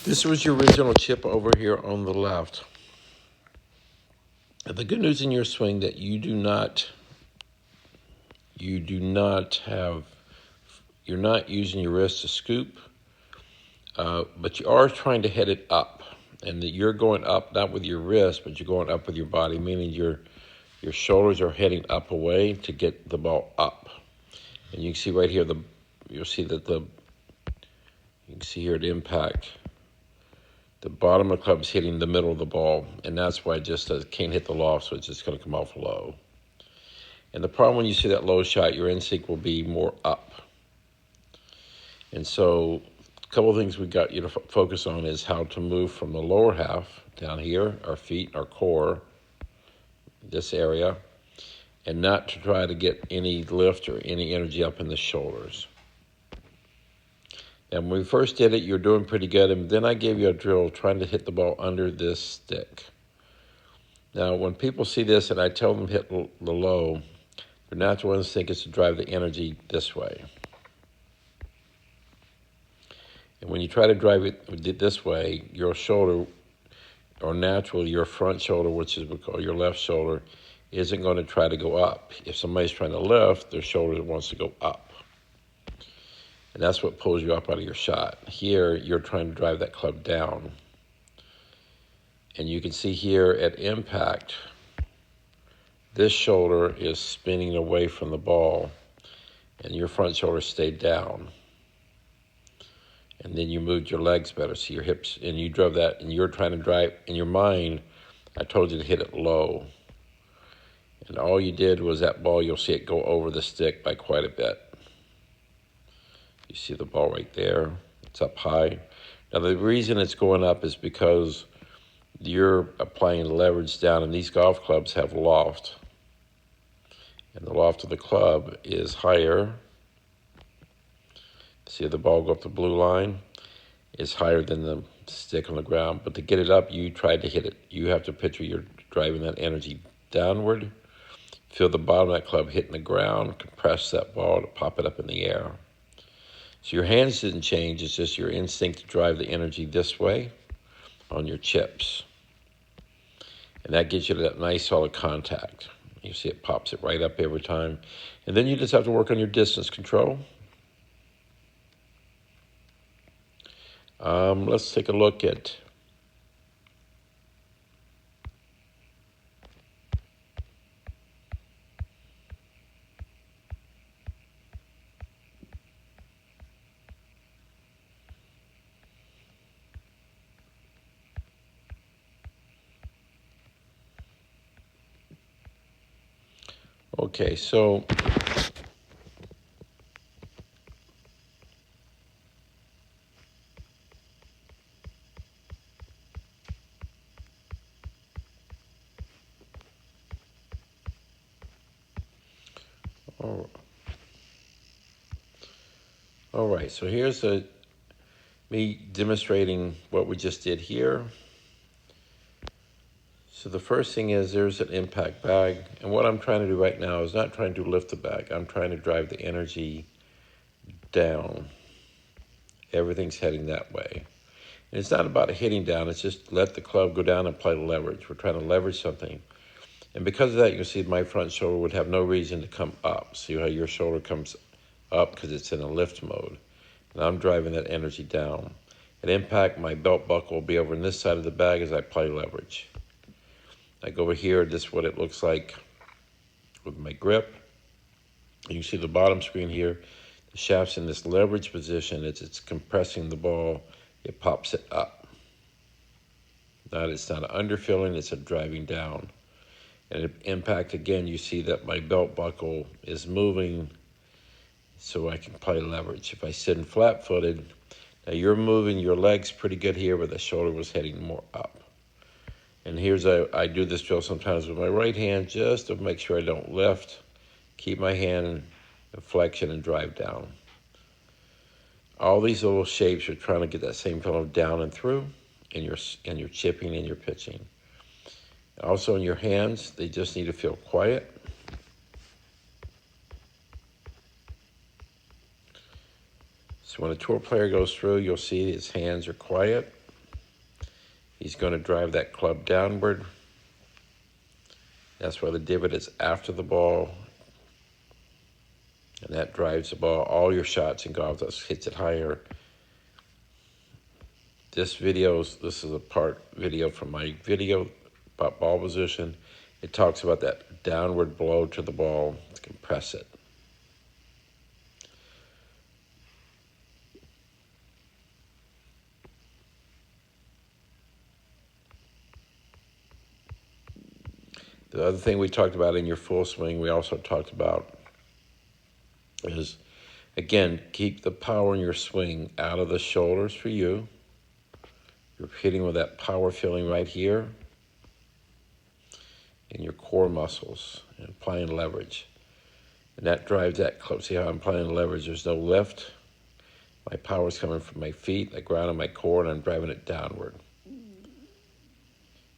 This was your original chip over here on the left. The good news in your swing that you're not using your wrist to scoop, but you are trying to head it up, and that you're going up not with your wrist, but you're going up with your body, meaning your shoulders are heading up away to get the ball up. And you can see right here you can see here at impact. The bottom of the club is hitting the middle of the ball, and that's why it just can't hit the loft, so it's just going to come off low. And the problem when you see that low shot, your instinct will be more up. And so a couple of things we got you to focus on is how to move from the lower half down here, our feet, our core, this area, and not to try to get any lift or any energy up in the shoulders. And when we first did it, you were doing pretty good, and then I gave you a drill trying to hit the ball under this stick. Now, when people see this and I tell them hit the low, their natural instinct is to drive the energy this way. And when you try to drive it this way, your shoulder, or naturally your front shoulder, which is what we call your left shoulder, isn't going to try to go up. If somebody's trying to lift, their shoulder wants to go up. And that's what pulls you up out of your shot. Here, you're trying to drive that club down. And you can see here at impact, this shoulder is spinning away from the ball, and your front shoulder stayed down. And then you moved your legs better, so your hips, and you drove that, and you're trying to drive, in your mind, I told you to hit it low. And all you did was that ball, you'll see it go over the stick by quite a bit. You see the ball right there. It's up high. Now, the reason it's going up is because you're applying leverage down, and these golf clubs have loft. And the loft of the club is higher. See the ball go up the blue line? It's higher than the stick on the ground. But to get it up, you tried to hit it. You have to picture you're driving that energy downward. Feel the bottom of that club hitting the ground. Compress that ball to pop it up in the air. So your hands didn't change. It's just your instinct to drive the energy this way on your chips. And that gives you that nice solid contact. You see it pops it right up every time. And then you just have to work on your distance control. Let's take a look at okay, so all right, so here's me demonstrating what we just did here. So the first thing is there's an impact bag, and what I'm trying to do right now is not trying to lift the bag. I'm trying to drive the energy down. Everything's heading that way. And it's not about hitting down, it's just let the club go down and apply the leverage. We're trying to leverage something. And because of that, you can see my front shoulder would have no reason to come up. See how your shoulder comes up because it's in a lift mode. And I'm driving that energy down. At impact, my belt buckle will be over on this side of the bag as I apply leverage. I go over here, this is what it looks like with my grip. You can see the bottom screen here. The shaft's in this leverage position. It's compressing the ball. It pops it up. It's not an underfilling, it's a driving down. And at impact, again, you see that my belt buckle is moving so I can apply leverage. If I sit in flat-footed, now you're moving your legs pretty good here, but the shoulder was heading more up. And here's I do this drill sometimes with my right hand just to make sure I don't lift. Keep my hand in flexion and drive down. All these little shapes are trying to get that same feeling of down and through in your chipping and your pitching. Also in your hands, they just need to feel quiet. So when a tour player goes through, you'll see his hands are quiet. He's going to drive that club downward. That's why the divot is after the ball. And that drives the ball. All your shots in golf, that hits it higher. This is a part video from my video about ball position. It talks about that downward blow to the ball to compress it. The other thing we talked about in your full swing, we also talked about is, again, keep the power in your swing out of the shoulders for you. You're hitting with that power feeling right here in your core muscles and applying leverage. And that drives that club. See how I'm applying leverage? There's no lift. My power's coming from my feet, the ground, and my core, and I'm driving it downward.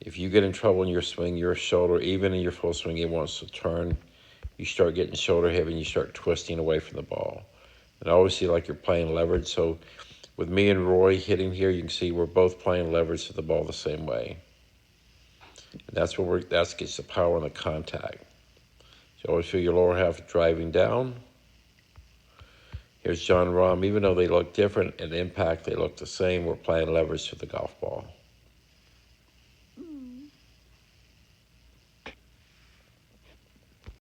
If you get in trouble in your swing, your shoulder, even in your full swing, it wants to turn. You start getting shoulder heavy and you start twisting away from the ball. And I always see like you're playing leverage. So with me and Roy hitting here, you can see we're both playing leverage to the ball the same way. And that's what that gets the power and the contact. So always feel your lower half driving down. Here's Jon Rahm. Even though they look different, at impact they look the same. We're playing leverage to the golf ball.